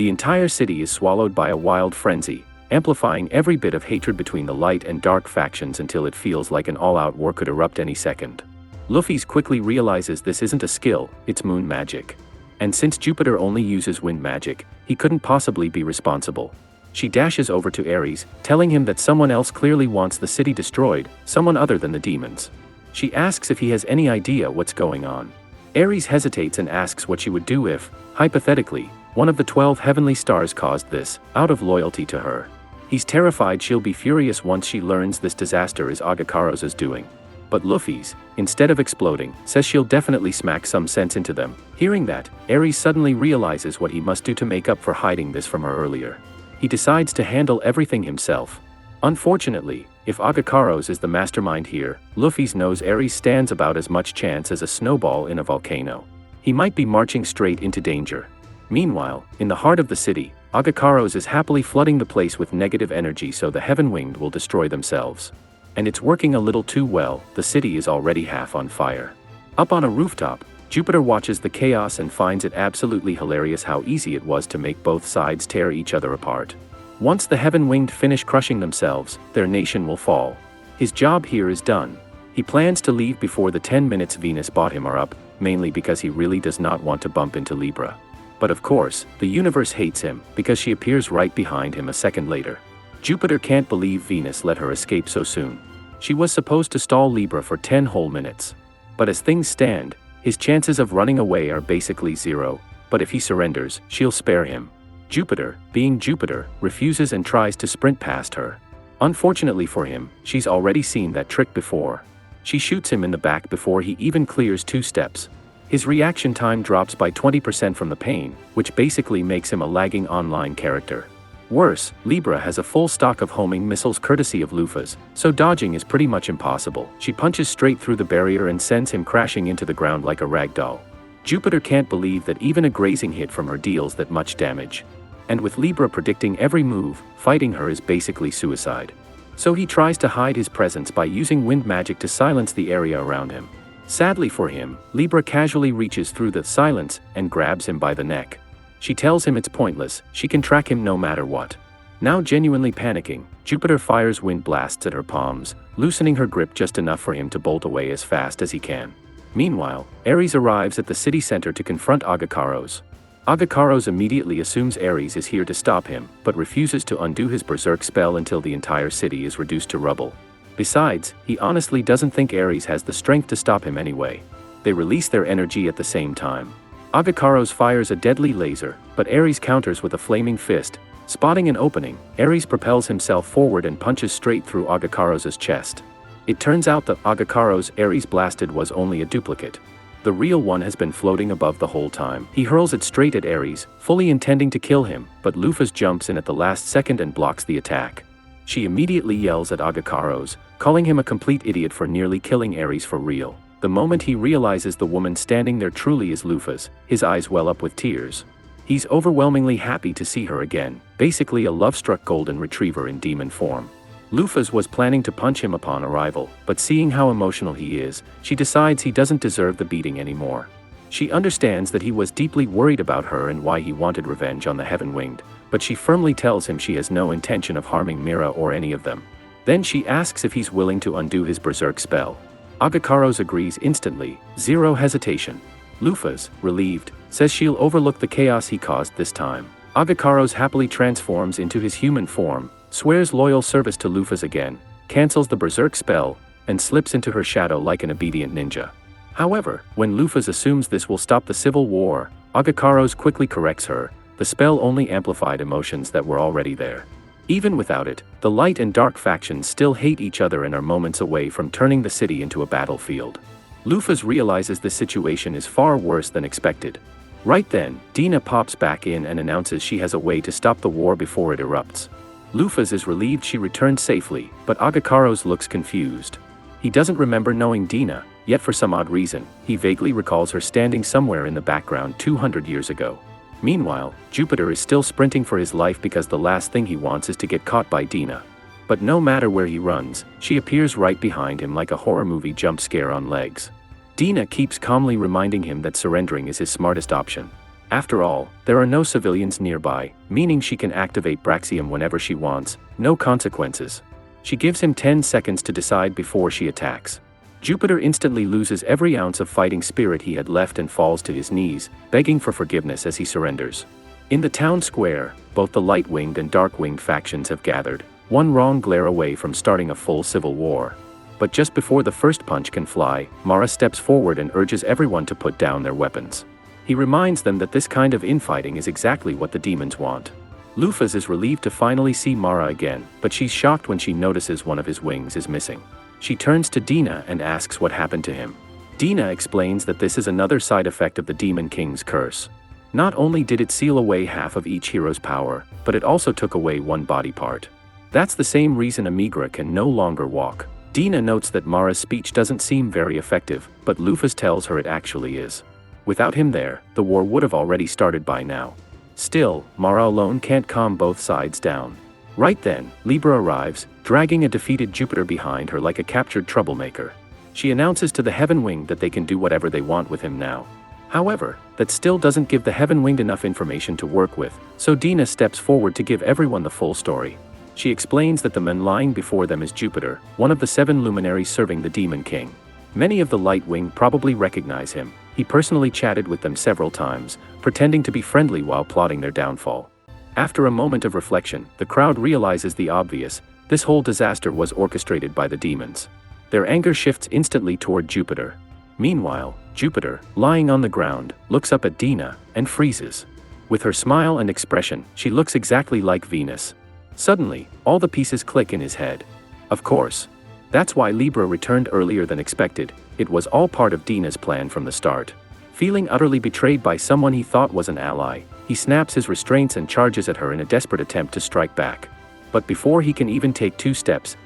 The entire city is swallowed by a wild frenzy, amplifying every bit of hatred between the light and dark factions until it feels like an all-out war could erupt any second. Luffy quickly realizes this isn't a skill, it's moon magic. And since Jupiter only uses wind magic, he couldn't possibly be responsible. She dashes over to Ares, telling him that someone else clearly wants the city destroyed, someone other than the demons. She asks if he has any idea what's going on. Ares hesitates and asks what she would do if, hypothetically, one of the 12 heavenly stars caused this, out of loyalty to her. He's terrified she'll be furious once she learns this disaster is Agakaros's doing. But Luffy's, instead of exploding, says she'll definitely smack some sense into them. Hearing that, Ares suddenly realizes what he must do to make up for hiding this from her earlier. He decides to handle everything himself. Unfortunately, if Agakaros is the mastermind here, Luffy knows Ares stands about as much chance as a snowball in a volcano. He might be marching straight into danger. Meanwhile, in the heart of the city, Agakaros is happily flooding the place with negative energy so the Heaven Winged will destroy themselves. And it's working a little too well, the city is already half on fire. Up on a rooftop, Jupiter watches the chaos and finds it absolutely hilarious how easy it was to make both sides tear each other apart. Once the Heaven Winged finish crushing themselves, their nation will fall. His job here is done. He plans to leave before the 10 minutes Venus bought him are up, mainly because he really does not want to bump into Libra. But of course, the universe hates him, because she appears right behind him a second later. Jupiter can't believe Venus let her escape so soon. She was supposed to stall Libra for 10 whole minutes. But as things stand, his chances of running away are basically zero, but if he surrenders, she'll spare him. Jupiter, being Jupiter, refuses and tries to sprint past her. Unfortunately for him, she's already seen that trick before. She shoots him in the back before he even clears 2 steps. His reaction time drops by 20% from the pain, which basically makes him a lagging online character. Worse, Libra has a full stock of homing missiles courtesy of Luffy's, so dodging is pretty much impossible. She punches straight through the barrier and sends him crashing into the ground like a ragdoll. Jupiter can't believe that even a grazing hit from her deals that much damage. And with Libra predicting every move, fighting her is basically suicide. So he tries to hide his presence by using wind magic to silence the area around him. Sadly for him, Libra casually reaches through the silence and grabs him by the neck. She tells him it's pointless, she can track him no matter what. Now genuinely panicking, Jupiter fires wind blasts at her palms, loosening her grip just enough for him to bolt away as fast as he can. Meanwhile, Ares arrives at the city center to confront Agakaros. Agakaros immediately assumes Ares is here to stop him, but refuses to undo his berserk spell until the entire city is reduced to rubble. Besides, he honestly doesn't think Ares has the strength to stop him anyway. They release their energy at the same time. Agakaros fires a deadly laser, but Ares counters with a flaming fist. Spotting an opening, Ares propels himself forward and punches straight through Agakaros's chest. It turns out that Agakaros Ares blasted was only a duplicate. The real one has been floating above the whole time. He hurls it straight at Ares, fully intending to kill him, but Luffy jumps in at the last second and blocks the attack. She immediately yells at Agakaros, calling him a complete idiot for nearly killing Ares for real. The moment he realizes the woman standing there truly is Luffy's, his eyes well up with tears. He's overwhelmingly happy to see her again, basically a love-struck golden retriever in demon form. Luffy was planning to punch him upon arrival, but seeing how emotional he is, she decides he doesn't deserve the beating anymore. She understands that he was deeply worried about her and why he wanted revenge on the Heaven Winged, but she firmly tells him she has no intention of harming Mira or any of them. Then she asks if he's willing to undo his berserk spell. Agakaros agrees instantly, zero hesitation. Luffy, relieved, says she'll overlook the chaos he caused this time. Agakaros happily transforms into his human form, swears loyal service to Luffy again, cancels the berserk spell, and slips into her shadow like an obedient ninja. However, when Luffy assumes this will stop the civil war, Agakaros quickly corrects her. The spell only amplified emotions that were already there. Even without it, the light and dark factions still hate each other and are moments away from turning the city into a battlefield. Luffy realizes this situation is far worse than expected. Right then, Dina pops back in and announces she has a way to stop the war before it erupts. Luffy is relieved she returned safely, but Agakaros looks confused. He doesn't remember knowing Dina, yet for some odd reason, he vaguely recalls her standing somewhere in the background 200 years ago. Meanwhile, Jupiter is still sprinting for his life because the last thing he wants is to get caught by Dina. But no matter where he runs, she appears right behind him like a horror movie jump scare on legs. Dina keeps calmly reminding him that surrendering is his smartest option. After all, there are no civilians nearby, meaning she can activate Braxium whenever she wants, no consequences. She gives him 10 seconds to decide before she attacks. Jupiter instantly loses every ounce of fighting spirit he had left and falls to his knees, begging for forgiveness as he surrenders. In the town square, both the light-winged and dark-winged factions have gathered, one wrong glare away from starting a full civil war. But just before the first punch can fly, Mara steps forward and urges everyone to put down their weapons. He reminds them that this kind of infighting is exactly what the demons want. Lufas is relieved to finally see Mara again, but she's shocked when she notices one of his wings is missing. She turns to Dina and asks what happened to him. Dina explains that this is another side effect of the Demon King's curse. Not only did it seal away half of each hero's power, but it also took away one body part. That's the same reason Amigra can no longer walk. Dina notes that Mara's speech doesn't seem very effective, but Lufas tells her it actually is. Without him there, the war would have already started by now. Still, Mara alone can't calm both sides down. Right then, Libra arrives, dragging a defeated Jupiter behind her like a captured troublemaker. She announces to the Heaven Winged that they can do whatever they want with him now. However, that still doesn't give the Heaven Winged enough information to work with, so Dina steps forward to give everyone the full story. She explains that the man lying before them is Jupiter, one of the 7 luminaries serving the Demon King. Many of the Light Wing probably recognize him. He personally chatted with them several times, pretending to be friendly while plotting their downfall. After a moment of reflection, the crowd realizes the obvious: this whole disaster was orchestrated by the demons. Their anger shifts instantly toward Jupiter. Meanwhile, Jupiter, lying on the ground, looks up at Dina and freezes. With her smile and expression, she looks exactly like Venus. Suddenly, all the pieces click in his head. Of course. That's why Libra returned earlier than expected. It was all part of Dina's plan from the start. Feeling utterly betrayed by someone he thought was an ally, he snaps his restraints and charges at her in a desperate attempt to strike back. But before he can even take 2 steps,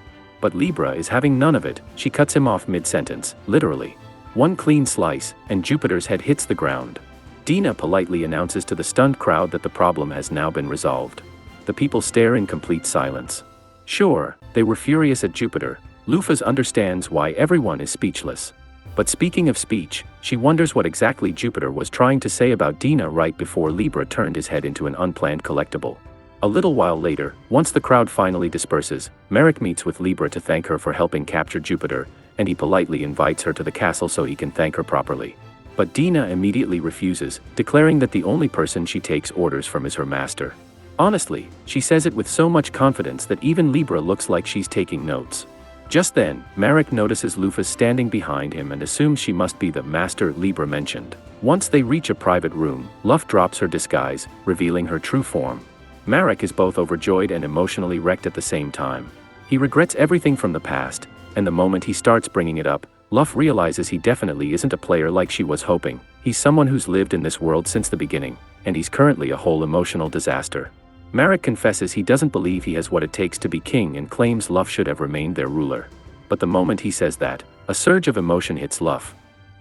Libra is having none of it. She cuts him off mid-sentence, literally. One clean slice, and Jupiter's head hits the ground. Dina politely announces to the stunned crowd that the problem has now been resolved. The people stare in complete silence. Sure, they were furious at Jupiter. Lufas understands why everyone is speechless. But speaking of speech, she wonders what exactly Jupiter was trying to say about Dina right before Libra turned his head into an unplanned collectible. A little while later, once the crowd finally disperses, Merrick meets with Libra to thank her for helping capture Jupiter, and he politely invites her to the castle so he can thank her properly. But Dina immediately refuses, declaring that the only person she takes orders from is her master. Honestly, she says it with so much confidence that even Libra looks like she's taking notes. Just then, Merrick notices Lufas standing behind him and assumes she must be the master Libra mentioned. Once they reach a private room, Luff drops her disguise, revealing her true form. Merrick is both overjoyed and emotionally wrecked at the same time. He regrets everything from the past, and the moment he starts bringing it up, Luff realizes he definitely isn't a player like she was hoping. He's someone who's lived in this world since the beginning, and he's currently a whole emotional disaster. Merrick confesses he doesn't believe he has what it takes to be king and claims Luff should have remained their ruler. But the moment he says that, a surge of emotion hits Luff.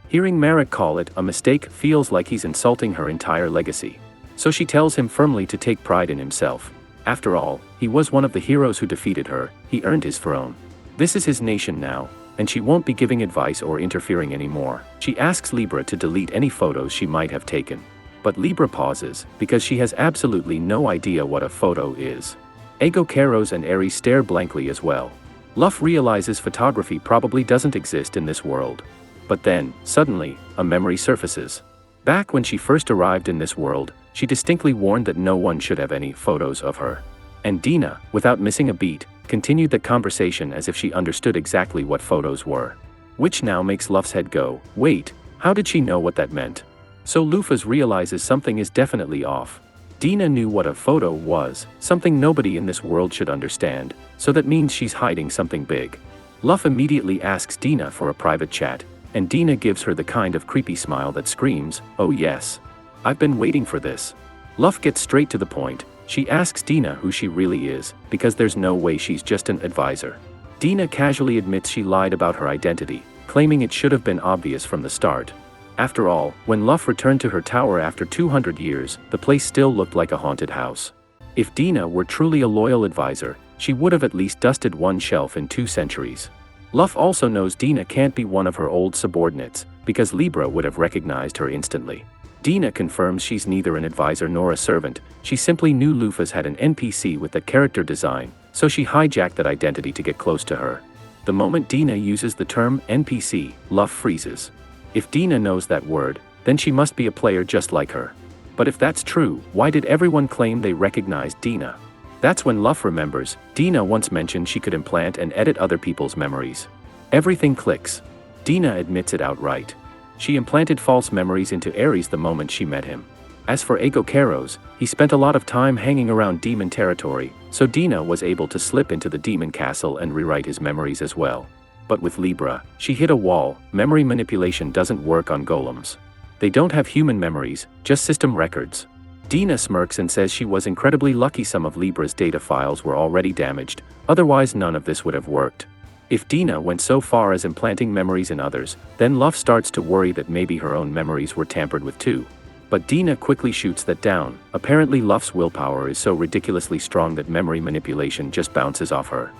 Hearing Merrick call it a mistake feels like he's insulting her entire legacy. So she tells him firmly to take pride in himself. After all, he was one of the heroes who defeated her. He earned his throne. This is his nation now, and she won't be giving advice or interfering anymore. She asks Libra to delete any photos she might have taken. But Libra pauses, because she has absolutely no idea what a photo is. Ego Karos and Ares stare blankly as well. Luff realizes photography probably doesn't exist in this world. But then, suddenly, a memory surfaces. Back when she first arrived in this world, she distinctly warned that no one should have any photos of her. And Dina, without missing a beat, continued the conversation as if she understood exactly what photos were. Which now makes Luff's head go, wait, how did she know what that meant? So Lufas realizes something is definitely off. Dina knew what a photo was, something nobody in this world should understand, so that means she's hiding something big. Luff immediately asks Dina for a private chat, and Dina gives her the kind of creepy smile that screams, "Oh yes. I've been waiting for this." Luff gets straight to the point. She asks Dina who she really is, because there's no way she's just an advisor. Dina casually admits she lied about her identity, claiming it should have been obvious from the start. After all, when Luff returned to her tower after 200 years, the place still looked like a haunted house. If Dina were truly a loyal advisor, she would have at least dusted one shelf in 2 centuries. Luff also knows Dina can't be one of her old subordinates, because Libra would have recognized her instantly. Dina confirms she's neither an advisor nor a servant, she simply knew Lufas had an NPC with that character design, so she hijacked that identity to get close to her. The moment Dina uses the term NPC, Luff freezes. If Dina knows that word, then she must be a player just like her. But if that's true, why did everyone claim they recognized Dina? That's when Luff remembers, Dina once mentioned she could implant and edit other people's memories. Everything clicks. Dina admits it outright. She implanted false memories into Ares the moment she met him. As for Ego Karos, he spent a lot of time hanging around demon territory, so Dina was able to slip into the demon castle and rewrite his memories as well. But with Libra, she hit a wall. Memory manipulation doesn't work on golems. They don't have human memories, just system records. Dina smirks and says she was incredibly lucky some of Libra's data files were already damaged, otherwise none of this would have worked. If Dina went so far as implanting memories in others, then Luff starts to worry that maybe her own memories were tampered with too. But Dina quickly shoots that down. Apparently Luff's willpower is so ridiculously strong that memory manipulation just bounces off her.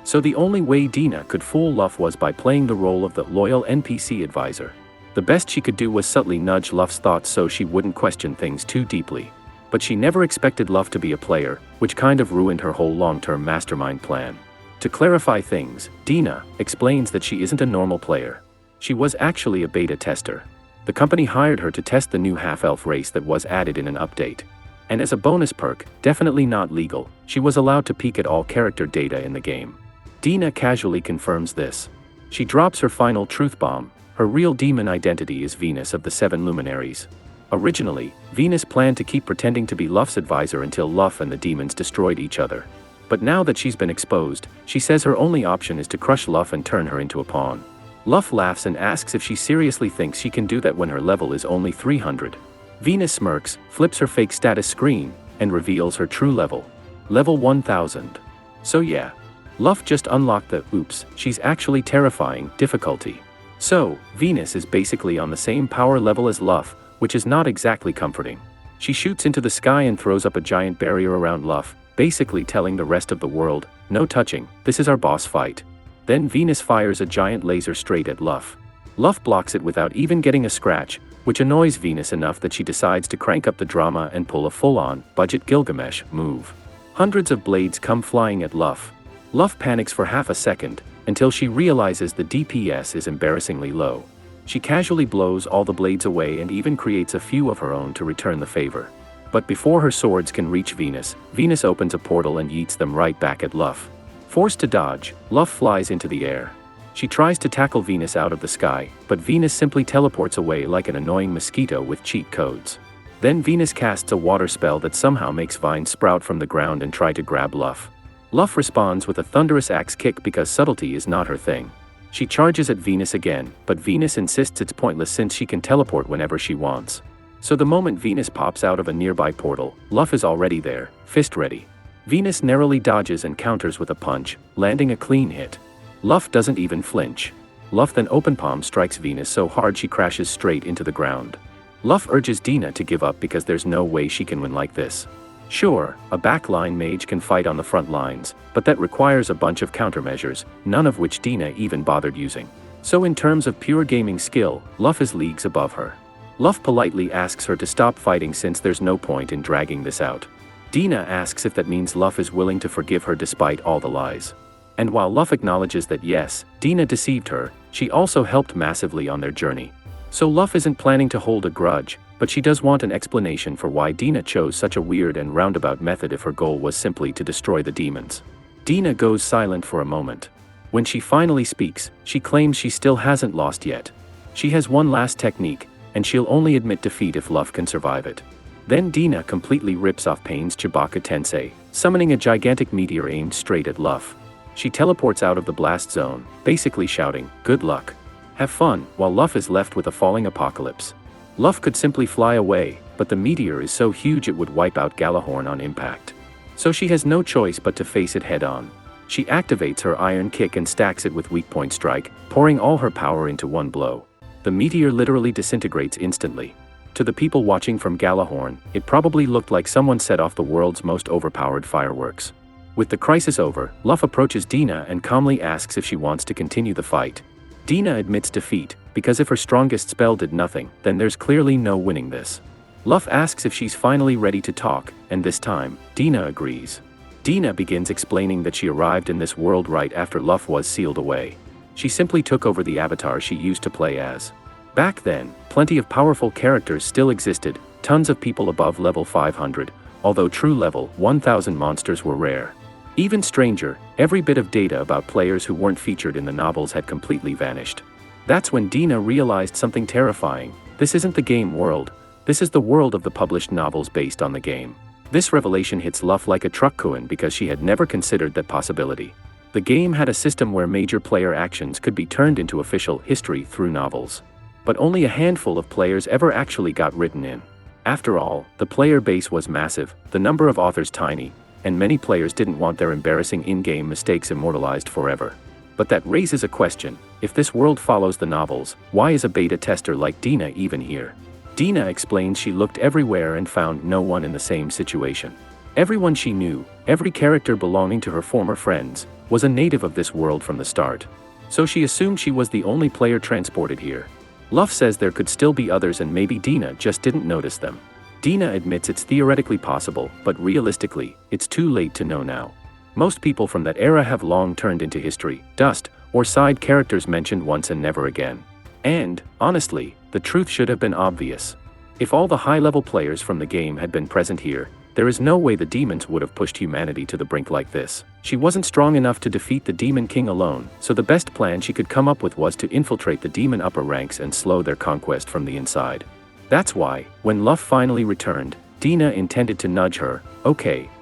So the only way Dina could fool Luff was by playing the role of the loyal NPC advisor. The best she could do was subtly nudge Luff's thoughts so she wouldn't question things too deeply. But she never expected Luff to be a player, which kind of ruined her whole long-term mastermind plan. To clarify things, Dina explains that she isn't a normal player. She was actually a beta tester. The company hired her to test the new half-elf race that was added in an update. And as a bonus perk, definitely not legal, she was allowed to peek at all character data in the game. Dina casually confirms this. She drops her final truth bomb. Her real demon identity is Venus of the Seven Luminaries. Originally, Venus planned to keep pretending to be Luff's advisor until Luff and the demons destroyed each other. But now that she's been exposed, she says her only option is to crush Luff and turn her into a pawn. Luff laughs and asks if she seriously thinks she can do that when her level is only 300. Venus smirks, flips her fake status screen, and reveals her true level. Level 1000. So yeah. Luff just unlocked the oops, she's actually terrifying difficulty. So, Venus is basically on the same power level as Luff, which is not exactly comforting. She shoots into the sky and throws up a giant barrier around Luff, basically telling the rest of the world, no touching, this is our boss fight. Then Venus fires a giant laser straight at Luff. Luff blocks it without even getting a scratch, which annoys Venus enough that she decides to crank up the drama and pull a full-on, budget Gilgamesh move. Hundreds of blades come flying at Luff. Luff panics for half a second, until she realizes the DPS is embarrassingly low. She casually blows all the blades away and even creates a few of her own to return the favor. But before her swords can reach Venus, Venus opens a portal and yeets them right back at Luff. Forced to dodge, Luff flies into the air. She tries to tackle Venus out of the sky, but Venus simply teleports away like an annoying mosquito with cheat codes. Then Venus casts a water spell that somehow makes vines sprout from the ground and try to grab Luff. Luff responds with a thunderous axe kick because subtlety is not her thing. She charges at Venus again, but Venus insists it's pointless since she can teleport whenever she wants. So the moment Venus pops out of a nearby portal, Luff is already there, fist ready. Venus narrowly dodges and counters with a punch, landing a clean hit. Luff doesn't even flinch. Luff then open palm strikes Venus so hard she crashes straight into the ground. Luff urges Dina to give up because there's no way she can win like this. Sure, a backline mage can fight on the front lines, but that requires a bunch of countermeasures, none of which Dina even bothered using. So in terms of pure gaming skill, Luff is leagues above her. Luff politely asks her to stop fighting since there's no point in dragging this out. Dina asks if that means Luff is willing to forgive her despite all the lies. And while Luff acknowledges that yes, Dina deceived her, she also helped massively on their journey. So Luff isn't planning to hold a grudge, but she does want an explanation for why Dina chose such a weird and roundabout method if her goal was simply to destroy the demons. Dina goes silent for a moment. When she finally speaks, she claims she still hasn't lost yet. She has one last technique, and she'll only admit defeat if Luff can survive it. Then Dina completely rips off Pain's Chewbacca Tensei, summoning a gigantic meteor aimed straight at Luff. She teleports out of the blast zone, basically shouting, "Good luck. Have fun," while Luff is left with a falling apocalypse. Luff could simply fly away, but the meteor is so huge it would wipe out Galahorn on impact. So she has no choice but to face it head-on. She activates her iron kick and stacks it with weak point strike, pouring all her power into one blow. The meteor literally disintegrates instantly. To the people watching from Galahorn, it probably looked like someone set off the world's most overpowered fireworks. With the crisis over, Luff approaches Dina and calmly asks if she wants to continue the fight. Dina admits defeat, because if her strongest spell did nothing, then there's clearly no winning this. Luff asks if she's finally ready to talk, and this time, Dina agrees. Dina begins explaining that she arrived in this world right after Luff was sealed away. She simply took over the avatar she used to play as. Back then, plenty of powerful characters still existed, tons of people above level 500, although true level 1000 monsters were rare. Even stranger, every bit of data about players who weren't featured in the novels had completely vanished. That's when Dina realized something terrifying. This isn't the game world, this is the world of the published novels based on the game. This revelation hits Luff like a truck because she had never considered that possibility. The game had a system where major player actions could be turned into official history through novels. But only a handful of players ever actually got written in. After all, the player base was massive, the number of authors tiny, and many players didn't want their embarrassing in-game mistakes immortalized forever. But that raises a question: if this world follows the novels, why is a beta tester like Dina even here? Dina explains she looked everywhere and found no one in the same situation. Everyone she knew, every character belonging to her former friends, was a native of this world from the start. So she assumed she was the only player transported here. Luff says there could still be others and maybe Dina just didn't notice them. Dina admits it's theoretically possible, but realistically, it's too late to know now. Most people from that era have long turned into history, dust, or side characters mentioned once and never again. And, honestly, the truth should have been obvious. If all the high-level players from the game had been present here, there is no way the demons would have pushed humanity to the brink like this. She wasn't strong enough to defeat the Demon King alone, so the best plan she could come up with was to infiltrate the demon upper ranks and slow their conquest from the inside. That's why, when Luff finally returned, Dina intended to nudge her,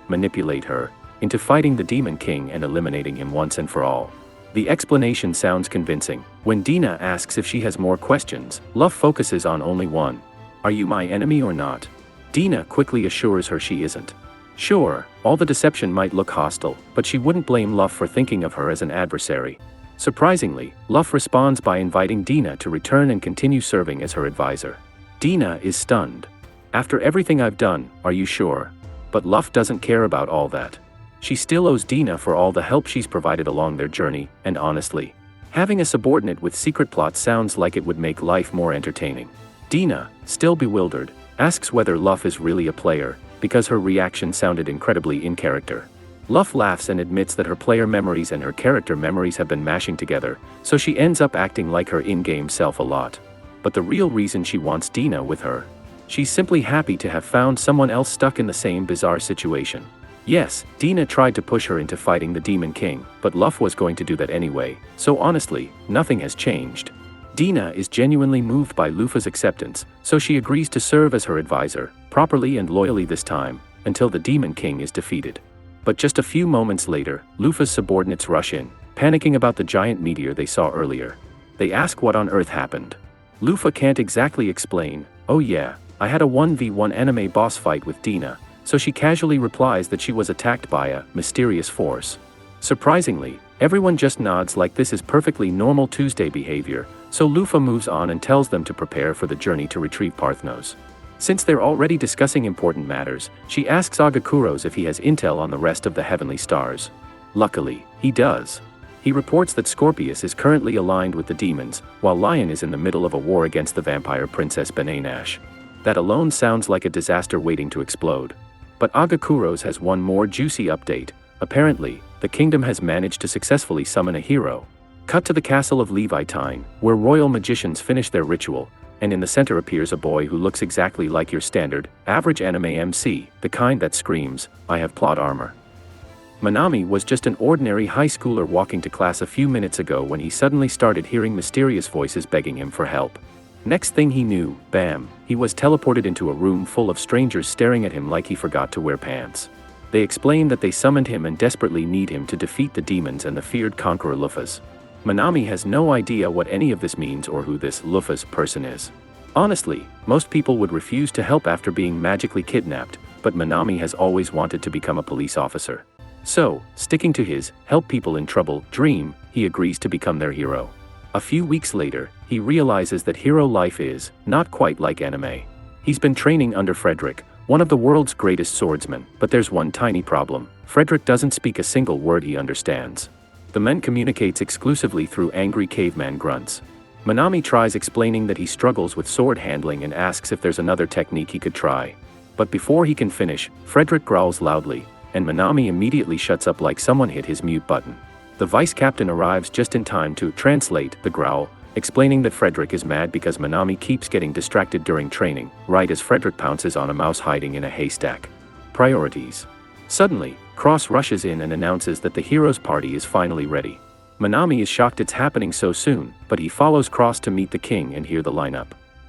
manipulate her, into fighting the Demon King and eliminating him once and for all. The explanation sounds convincing. When Dina asks if she has more questions, Luff focuses on only one. Are you my enemy or not? Dina quickly assures her she isn't. Sure, all the deception might look hostile, but she wouldn't blame Luff for thinking of her as an adversary. Surprisingly, Luff responds by inviting Dina to return and continue serving as her advisor. Dina is stunned. After everything I've done, are you sure? But Luff doesn't care about all that. She still owes Dina for all the help she's provided along their journey, and honestly, having a subordinate with secret plots sounds like it would make life more entertaining. Dina, still bewildered, asks whether Luff is really a player, because her reaction sounded incredibly in character. Luff laughs and admits that her player memories and her character memories have been mashing together, so she ends up acting like her in-game self a lot. But the real reason she wants Dina with her. She's simply happy to have found someone else stuck in the same bizarre situation. Yes, Dina tried to push her into fighting the Demon King, but Luff was going to do that anyway, so honestly, nothing has changed. Dina is genuinely moved by Luff's acceptance, so she agrees to serve as her advisor, properly and loyally this time, until the Demon King is defeated. But just a few moments later, Luff's subordinates rush in, panicking about the giant meteor they saw earlier. They ask what on earth happened. Luff can't exactly explain. Oh yeah, I had a 1v1 anime boss fight with Dina, so she casually replies that she was attacked by a mysterious force. Surprisingly, everyone just nods like this is perfectly normal Tuesday behavior, so Luffy moves on and tells them to prepare for the journey to retrieve Parthenos. Since they're already discussing important matters, she asks Agakuros if he has intel on the rest of the heavenly stars. Luckily, he does. He reports that Scorpius is currently aligned with the demons, while Lion is in the middle of a war against the vampire princess Benanash. That alone sounds like a disaster waiting to explode. But Agakuros has one more juicy update. Apparently, the kingdom has managed to successfully summon a hero. Cut to the castle of Levitine, where royal magicians finish their ritual, and in the center appears a boy who looks exactly like your standard, average anime MC, the kind that screams, "I have plot armor." Manami was just an ordinary high schooler walking to class a few minutes ago when he suddenly started hearing mysterious voices begging him for help. Next thing he knew, bam, he was teleported into a room full of strangers staring at him like he forgot to wear pants. They explain that they summoned him and desperately need him to defeat the demons and the feared conqueror Luffy. Manami has no idea what any of this means or who this Luffy person is. Honestly, most people would refuse to help after being magically kidnapped, but Manami has always wanted to become a police officer. So, sticking to his help people in trouble dream, he agrees to become their hero. A few weeks later, he realizes that hero life is not quite like anime. He's been training under Frederick, one of the world's greatest swordsmen, but there's one tiny problem. Frederick doesn't speak a single word he understands. The man communicates exclusively through angry caveman grunts. Manami tries explaining that he struggles with sword handling and asks if there's another technique he could try. But before he can finish, Frederick growls loudly, and Manami immediately shuts up like someone hit his mute button. The vice captain arrives just in time to translate the growl, explaining that Frederick is mad because Manami keeps getting distracted during training, right as Frederick pounces on a mouse hiding in a haystack. Priorities. Suddenly, Cross rushes in and announces that the hero's party is finally ready. Manami is shocked it's happening so soon, but he follows Cross to meet the king and hear the lineup.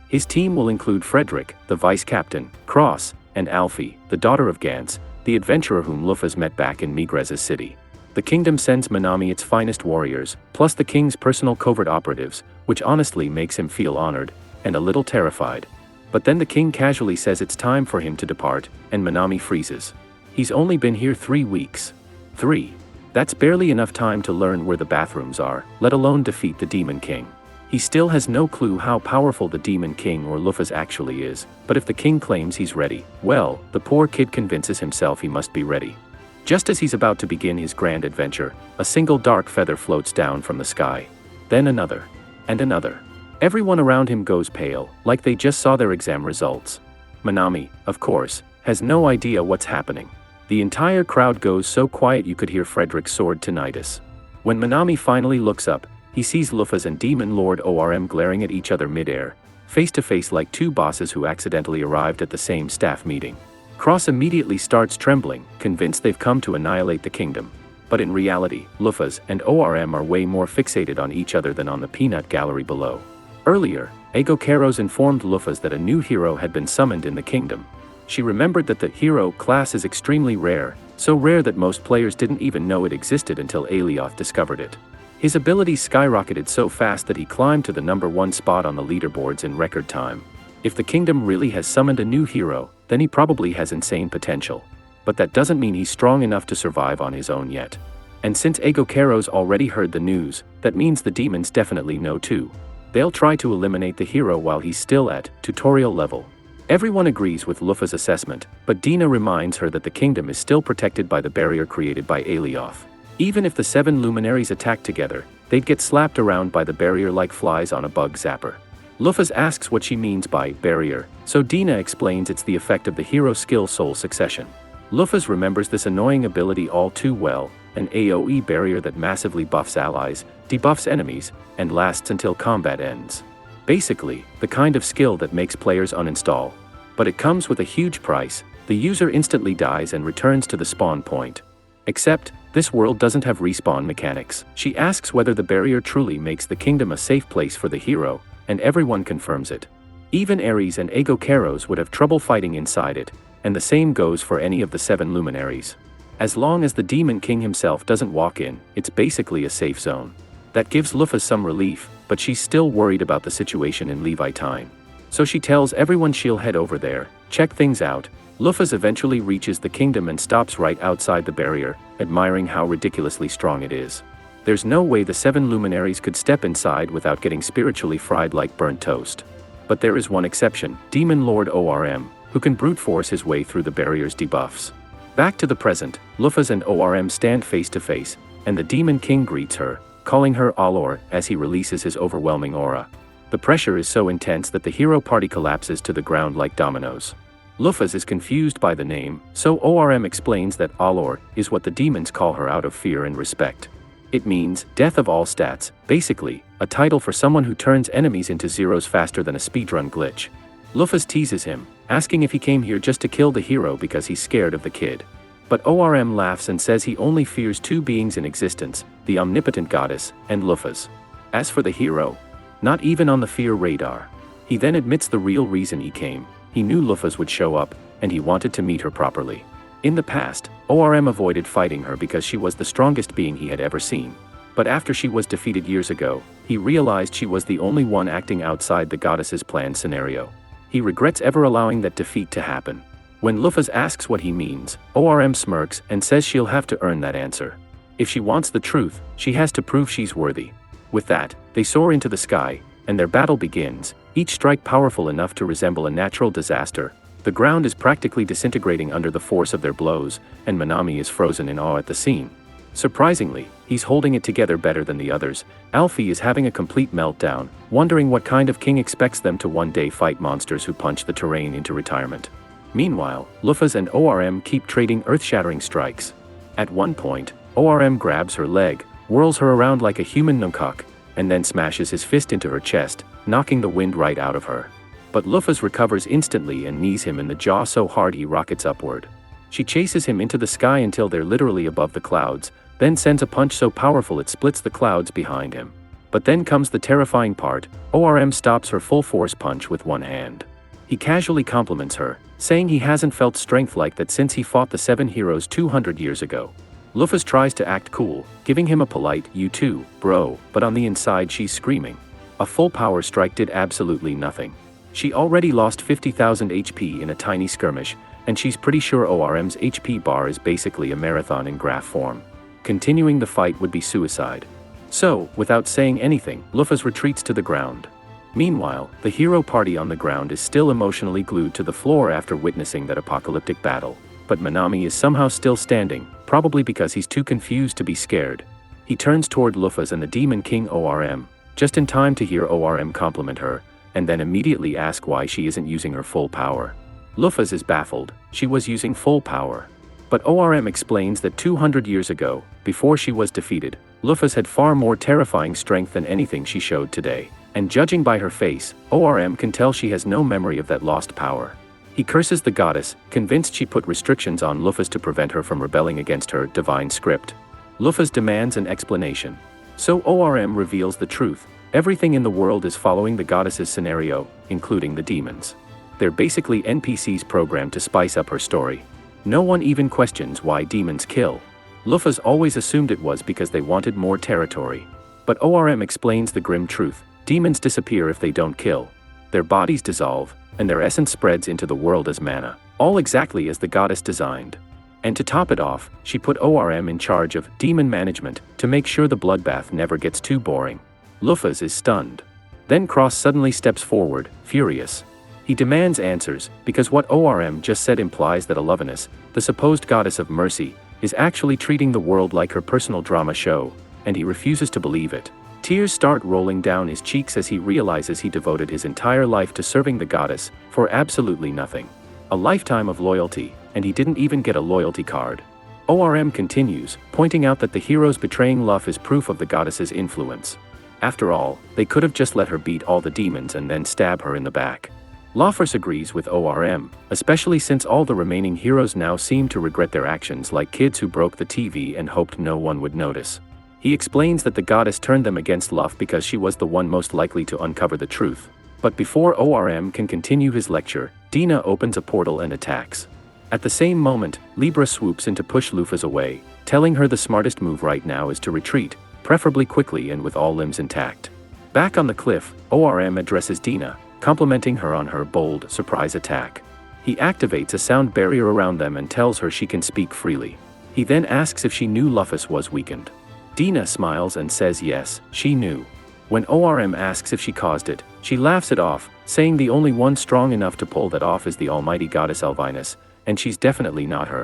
His team will include Frederick, the vice captain, Cross, and Alfie, the daughter of Gantz, the adventurer whom Luffy's met back in Migrez's city. The kingdom sends Manami its finest warriors, plus the king's personal covert operatives, which honestly makes him feel honored, and a little terrified. But then the king casually says it's time for him to depart, and Manami freezes. He's only been here 3 weeks. 3. That's barely enough time to learn where the bathrooms are, let alone defeat the Demon King. He still has no clue how powerful the Demon King or Luffy's actually is, but if the king claims he's ready, well, the poor kid convinces himself he must be ready. Just as he's about to begin his grand adventure, a single dark feather floats down from the sky. Then another. And another. Everyone around him goes pale, like they just saw their exam results. Manami, of course, has no idea what's happening. The entire crowd goes so quiet you could hear Frederick's sword tinnitus. When Manami finally looks up, he sees Luffy's and Demon Lord ORM glaring at each other mid-air, face to face like two bosses who accidentally arrived at the same staff meeting. Cross immediately starts trembling, convinced they've come to annihilate the kingdom. But in reality, Luffy's and ORM are way more fixated on each other than on the peanut gallery below. Earlier, Eigo Karos informed Luffy's that a new hero had been summoned in the kingdom. She remembered that the hero class is extremely rare, so rare that most players didn't even know it existed until Aelioth discovered it. His abilities skyrocketed so fast that he climbed to the #1 spot on the leaderboards in record time. If the kingdom really has summoned a new hero, then he probably has insane potential. But that doesn't mean he's strong enough to survive on his own yet. And since Eigo Karos already heard the news, that means the demons definitely know too. They'll try to eliminate the hero while he's still at tutorial level. Everyone agrees with Luffy's assessment, but Dina reminds her that the kingdom is still protected by the barrier created by Aelioth. Even if the 7 luminaries attack together, they'd get slapped around by the barrier like flies on a bug zapper. Luffy asks what she means by barrier, so Dina explains it's the effect of the hero skill soul succession. Luffy remembers this annoying ability all too well, an AoE barrier that massively buffs allies, debuffs enemies, and lasts until combat ends. Basically, the kind of skill that makes players uninstall. But it comes with a huge price. The user instantly dies and returns to the spawn point. Except, this world doesn't have respawn mechanics. She asks whether the barrier truly makes the kingdom a safe place for the hero, and everyone confirms it. Even Ares and Eigo Karos would have trouble fighting inside it, and the same goes for any of the 7 luminaries. As long as the Demon King himself doesn't walk in, it's basically a safe zone. That gives Luffy some relief, but she's still worried about the situation in Levitine. So she tells everyone she'll head over there, check things out. Luffy eventually reaches the kingdom and stops right outside the barrier, admiring how ridiculously strong it is. There's no way the 7 luminaries could step inside without getting spiritually fried like burnt toast. But there is one exception, Demon Lord ORM, who can brute force his way through the barrier's debuffs. Back to the present, Luffy and ORM stand face to face, and the Demon King greets her, calling her Allor as he releases his overwhelming aura. The pressure is so intense that the hero party collapses to the ground like dominoes. Luffy is confused by the name, so ORM explains that Allor is what the demons call her out of fear and respect. It means death of all stats, basically, a title for someone who turns enemies into zeros faster than a speedrun glitch. Luffy teases him, asking if he came here just to kill the hero because he's scared of the kid. But ORM laughs and says he only fears 2 beings in existence, the omnipotent goddess, and Luffy. As for the hero, not even on the fear radar. He then admits the real reason he came. He knew Luffy would show up, and he wanted to meet her properly. In the past, ORM avoided fighting her because she was the strongest being he had ever seen. But after she was defeated years ago, he realized she was the only one acting outside the goddess's planned scenario. He regrets ever allowing that defeat to happen. When Luffy asks what he means, ORM smirks and says she'll have to earn that answer. If she wants the truth, she has to prove she's worthy. With that, they soar into the sky, and their battle begins, each strike powerful enough to resemble a natural disaster. The ground is practically disintegrating under the force of their blows, and Manami is frozen in awe at the scene. Surprisingly, he's holding it together better than the others. Alfie is having a complete meltdown, wondering what kind of king expects them to one day fight monsters who punch the terrain into retirement. Meanwhile, Luffy and ORM keep trading earth-shattering strikes. At one point, ORM grabs her leg, whirls her around like a human nuncock, and then smashes his fist into her chest, knocking the wind right out of her. But Luffy recovers instantly and knees him in the jaw so hard he rockets upward. She chases him into the sky until they're literally above the clouds, then sends a punch so powerful it splits the clouds behind him. But then comes the terrifying part. ORM stops her full force punch with one hand. He casually compliments her, saying he hasn't felt strength like that since he fought the 7 heroes 200 years ago. Luffy tries to act cool, giving him a polite, "You too, bro," but on the inside she's screaming. A full power strike did absolutely nothing. She already lost 50,000 HP in a tiny skirmish, and she's pretty sure ORM's HP bar is basically a marathon in graph form. Continuing the fight would be suicide. So, without saying anything, Luffy retreats to the ground. Meanwhile, the hero party on the ground is still emotionally glued to the floor after witnessing that apocalyptic battle. But Manami is somehow still standing, probably because he's too confused to be scared. He turns toward Luffy and the Demon King ORM, just in time to hear ORM compliment her, and then immediately ask why she isn't using her full power. Luffy is baffled. She was using full power. But ORM explains that 200 years ago, before she was defeated, Luffy had far more terrifying strength than anything she showed today, and judging by her face, ORM can tell she has no memory of that lost power. He curses the goddess, convinced she put restrictions on Luffy to prevent her from rebelling against her divine script. Luffy demands an explanation. So ORM reveals the truth. Everything in the world is following the goddess's scenario, including the demons. They're basically NPCs programmed to spice up her story. No one even questions why demons kill. Luffy always assumed it was because they wanted more territory. But ORM explains the grim truth. Demons disappear if they don't kill. Their bodies dissolve, and their essence spreads into the world as mana, all exactly as the goddess designed. And to top it off, she put ORM in charge of demon management to make sure the bloodbath never gets too boring. Luffy is stunned. Then Cross suddenly steps forward, furious. He demands answers, because what ORM just said implies that Alovenus, the supposed goddess of mercy, is actually treating the world like her personal drama show, and he refuses to believe it. Tears start rolling down his cheeks as he realizes he devoted his entire life to serving the goddess, for absolutely nothing. A lifetime of loyalty, and he didn't even get a loyalty card. ORM continues, pointing out that the heroes betraying Luffy is proof of the goddess's influence. After all, they could have just let her beat all the demons and then stab her in the back. Luffy agrees with ORM, especially since all the remaining heroes now seem to regret their actions like kids who broke the TV and hoped no one would notice. He explains that the goddess turned them against Luffy because she was the one most likely to uncover the truth. But before ORM can continue his lecture, Dina opens a portal and attacks. At the same moment, Libra swoops in to push Luffy away, telling her the smartest move right now is to retreat, preferably quickly and with all limbs intact. Back on the cliff, ORM addresses Dina, complimenting her on her bold, surprise attack. He activates a sound barrier around them and tells her she can speak freely. He then asks if she knew Luffy was weakened. Dina smiles and says yes, she knew. When ORM asks if she caused it, she laughs it off, saying the only one strong enough to pull that off is the almighty goddess Alvinus, and she's definitely not her.